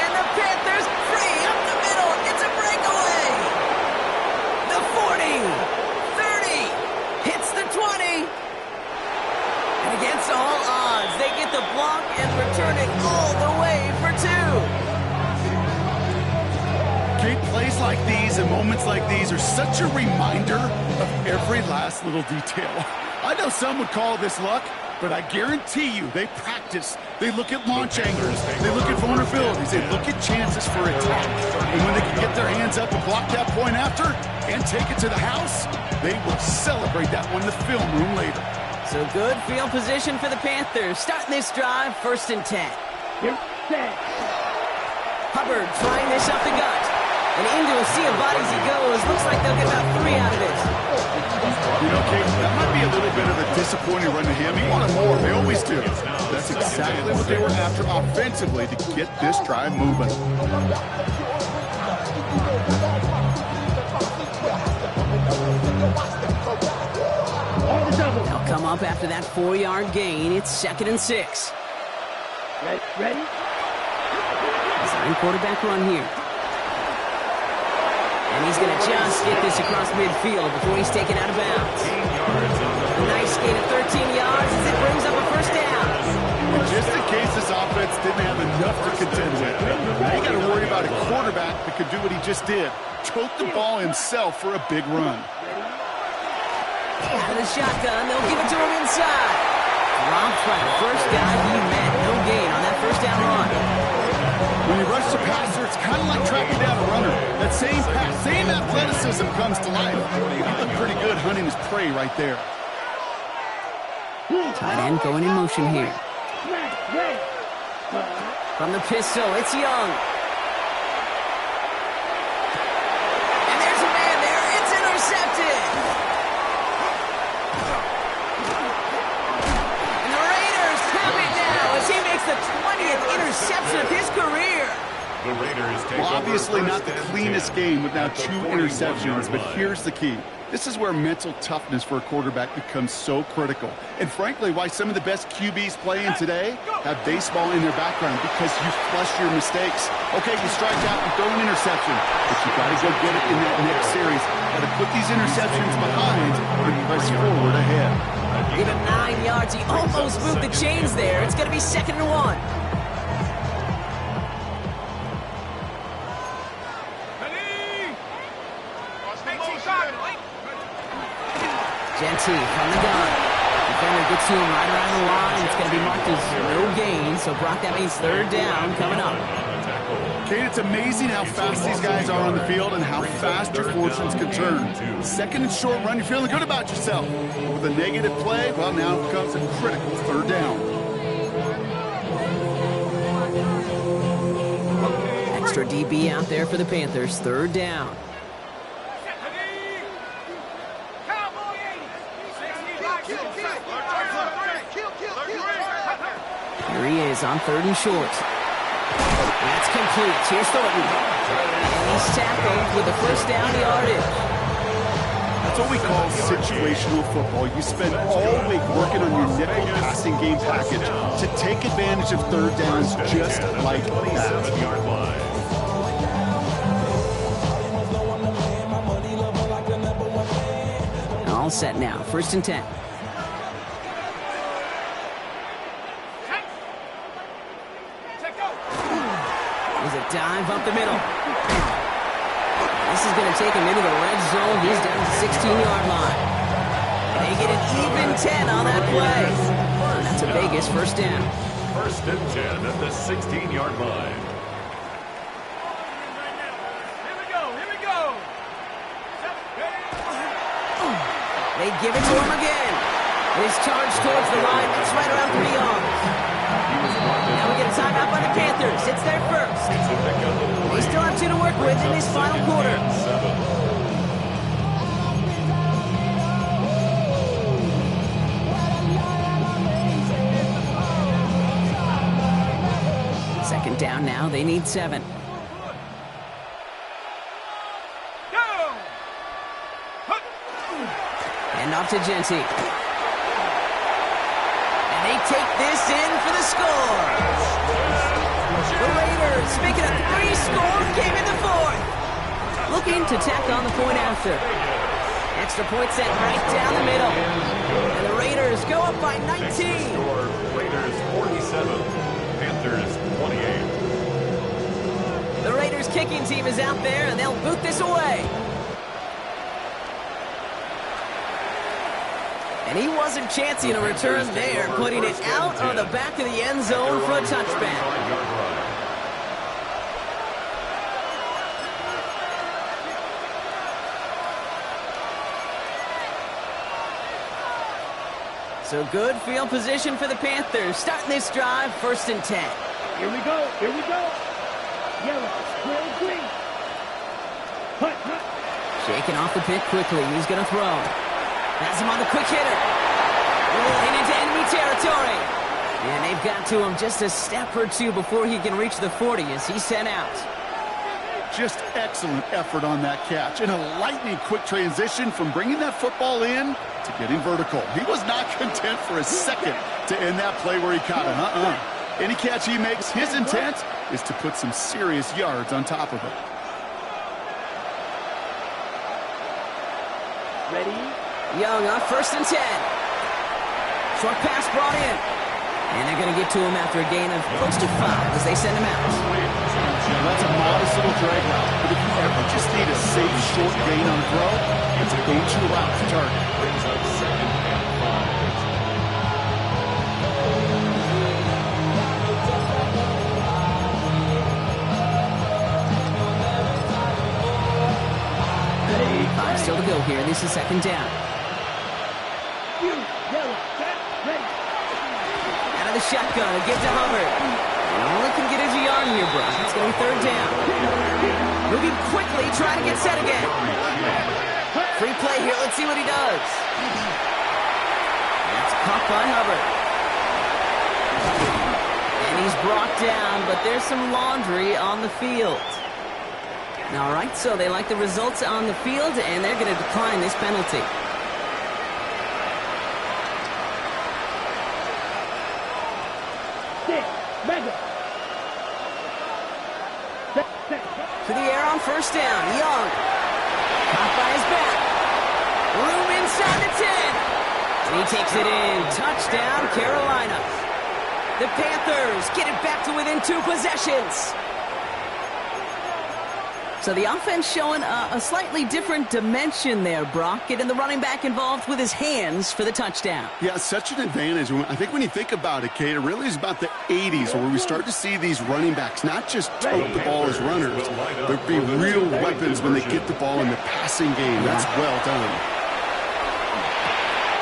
And the Panthers free up the middle. It's a breakaway. The 40, 30, hits the 20. And against all odds, they get the block and return it all the way for 2. Great plays like these and moments like these are such a reminder of every last little detail. I know some would call this luck, but I guarantee you they practice. They look at launch angles. They look at vulnerabilities. They look at chances for attack. And when they can get their hands up and block that point after and take it to the house, they will celebrate that one in the film room later. So good field position for the Panthers. Starting this drive, 1st and 10. Get set. Hubbard trying this up the gut. And into a sea of bodies he goes. Looks like they'll get about 3 out of it. You know, Kate, that might be a little bit of a disappointing run to him. He wanted more. They always do. That's exactly what they were after offensively to get this drive moving. They'll come up after that 4-yard gain. It's 2nd and 6. Ready? Design quarterback run here. And he's going to just get this across midfield before he's taken out of bounds. A nice gain of 13 yards as it brings up a 1st down. And just in case this offense didn't have enough to contend with, now you got to worry about a quarterback that could do what he just did. Tote the ball himself for a big run. Out of the shotgun, they'll give it to him inside. Dropped by the first guy he met. No gain on that 1st down run. When you rush the passer, it's kind of like tracking down a runner. That same pass, same athleticism comes to life. He looked pretty good hunting his prey right there. Tight end going in motion here. From the pistol, it's Young. And there's a man there. It's intercepted. And the Raiders have it now as he makes the 20th interception of his career. The Raiders take Well, obviously over not the 1st and cleanest 10 game with now at the 2 21-yard interceptions, but line. here's the key. This is where mental toughness for a quarterback becomes so critical. And frankly, why some of the best QBs playing today have baseball in their background, because you flush your mistakes. Okay, you strike out and throw an interception, but you got to go get it in that next series. Got to put these interceptions behind and press forward ahead. Even 9 yards. He almost moved the chains there. It's going to be 2nd and 1. Genty from the gun. Defender gets to him right around the line. It's going to be marked as no gain. So, Brock, that means 3rd down coming up. Kate, it's amazing how fast these guys are on the field and how fast your fortunes can turn. 2nd and short run, you're feeling good about yourself. With a negative play, well, now comes a critical 3rd down. Extra DB out there for the Panthers. 3rd down. Here he is on 3rd and short. That's complete. Here's Thornton. And he's tackled with the 1st down yardage. That's what we call situational football. You spend all week working on your nickel passing game package to take advantage of 3rd downs just like that. All set now. 1st and 10. There's a dive up the middle. This is going to take him into the red zone. He's down to the 16-yard line. And they get an even 10 on that play. And that's a Vegas 1st down. 1st and 10 at the 16-yard line. Here we go. They give it to him again. And he's charged towards the line. It's right around 3 yards. Now we get a timeout by the Panthers. It's their 1st. They still have 2 to work with in this final quarter. On down now, they need 7. And off to Genty. And they take this in for the score. The Raiders making a 3-score game in the 4th. Looking to tack on the point after. Extra point set right down the middle. And the Raiders go up by 19. Score, Raiders 47, Panthers 28. The Raiders kicking team is out there, and they'll boot this away. And he wasn't chancing a return there, putting it out on the back of the end zone for a touchback. So good field position for the Panthers. Starting this drive, 1st and 10. Here we go. Here we go. Yellow, square green. Hut. Shaking off the pick quickly. He's going to throw. Has him on the quick hitter. Rolling into enemy territory. And they've got to him just a step or two before he can reach the 40 as he's sent out. Just excellent effort on that catch. And a lightning quick transition from bringing that football in to getting vertical. He was not content for a second to end that play where he caught him. Any catch he makes, his intent is to put some serious yards on top of it. Ready? Young on 1st and 10. Short pass brought in. And they're going to get to him after a gain of close to 5 as they send him out. That's a modest little drag route, but if you ever just need a safe short gain on a throw, it's a go-to route to target. Brings up 2nd and 5 still to go here. This is 2nd down. Yellow, set, ready. Out of the shotgun, a give to Hubbard. And all he can get is a yard here, Brock. It's going to be 3rd down. Moving quickly, trying to get set again. Free play here. Let's see what he does. That's caught by Hubbard. And he's brought down, but there's some laundry on the field. All right, so they like the results on the field, and they're going to decline this penalty. To the air on 1st down. Young. Caught by his back. Room inside the 10. And he takes it in. Touchdown, Carolina. The Panthers get it back to within 2 possessions. So the offense showing a slightly different dimension there, Brock. Getting the running back involved with his hands for the touchdown. Yeah, such an advantage. I think when you think about it, Kate, it really is about the 80s where we start to see these running backs not just tote the ball as runners, but be real weapons when they get the ball in the passing game. That's well done.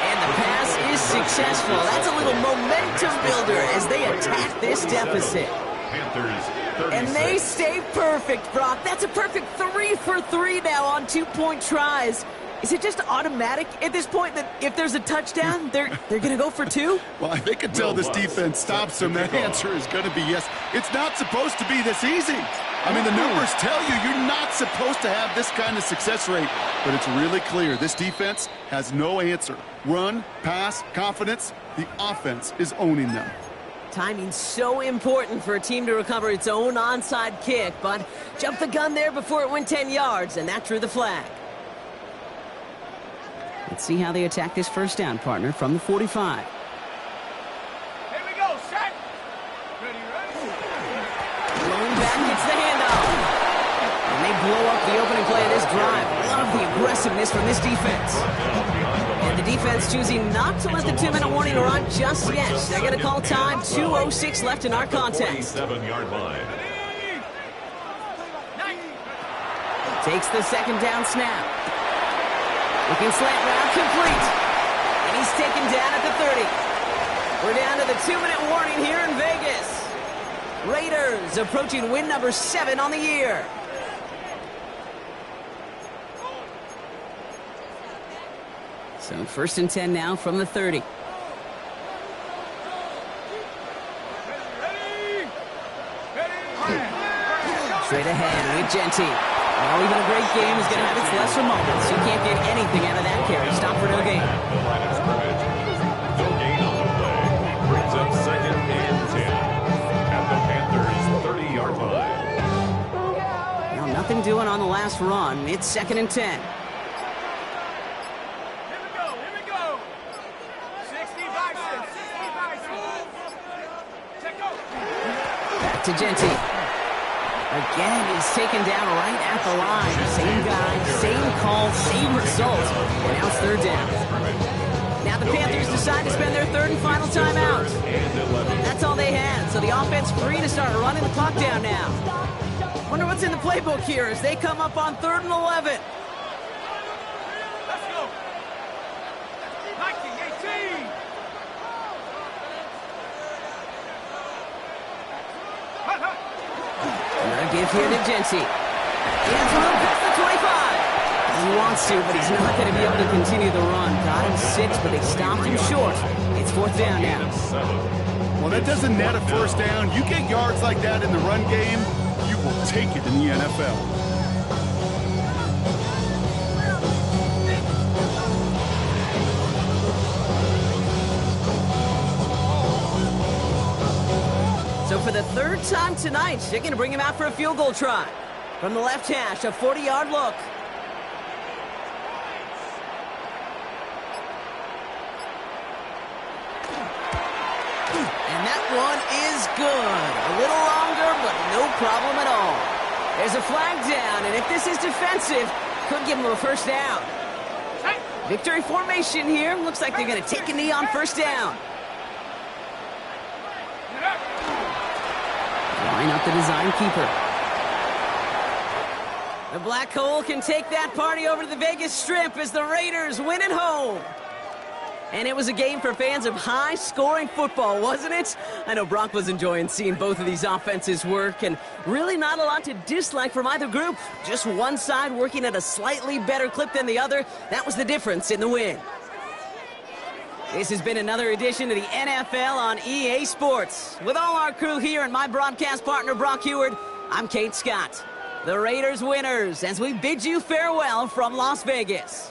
And the pass is successful. That's a little momentum builder as they attack this deficit. Panthers 36. And they stay perfect, Brock. That's a perfect 3 for 3 now on 2-point tries. Is it just automatic at this point that if there's a touchdown, they're going to go for 2? Well, I think until this defense stops them, the answer is going to be yes. It's not supposed to be this easy. I mean, the numbers tell you you're not supposed to have this kind of success rate. But it's really clear this defense has no answer. Run, pass, confidence. The offense is owning them. Timing's so important for a team to recover its own onside kick, but jumped the gun there before it went 10 yards, and that drew the flag. Let's see how they attack this 1st down, partner, from the 45. Here we go, set. Ready. Blown back gets the handoff. And they blow up the opening play of this drive. Love the aggressiveness from this defense. And the defense choosing not to let the 2-minute warning run just yet. They're going to call time. 2:06 left in our contest. 27-yard line. Takes the 2nd down snap. Looking slant route complete. And he's taken down at the 30. We're down to the 2-minute warning here in Vegas. Raiders approaching win number 7 on the year. So 1st and 10 now from the 30. Ready. Straight ahead with Genty. Well, even a great game is going to have its lesser moments. You can't get anything out of that carry. Stop for no gain. The line of scrimmage. No gain on the play. Brings up 2nd and 10 at the Panthers' 30-yard line. Now, nothing doing on the last run. It's 2nd and 10. Here we go. 60 Bison, 60 Bison. Check go. Back to Genty. Again, he's taken down right at the line. Same guy, same call, same result. And now it's 3rd down. Now the Panthers decide to spend their 3rd and final timeout. That's all they had, so the offense free to start running the clock down now. Wonder what's in the playbook here as they come up on 3rd and 11. Let's go. 19, 18. Another give here to Genty. He has room past the 25. He wants to, but he's not going to be able to continue the run. Got him 6, but they stopped him short. It's 4th down now. Well, that doesn't net a 1st down. You get yards like that in the run game, you will take it in the NFL. So for the 3rd time tonight, they're going to bring him out for a field goal try. From the left hash, a 40-yard look. And that one is good. A little longer, but no problem at all. There's a flag down, and if this is defensive, could give him a 1st down. Victory formation here. Looks like they're going to take a knee on 1st down. Line up the design keeper. The Black Hole can take that party over to the Vegas Strip as the Raiders win at home. And it was a game for fans of high-scoring football, wasn't it? I know Brock was enjoying seeing both of these offenses work, and really not a lot to dislike from either group. Just one side working at a slightly better clip than the other. That was the difference in the win. This has been another edition of the NFL on EA Sports. With all our crew here and my broadcast partner, Brock Heward, I'm Kate Scott. The Raiders winners as we bid you farewell from Las Vegas.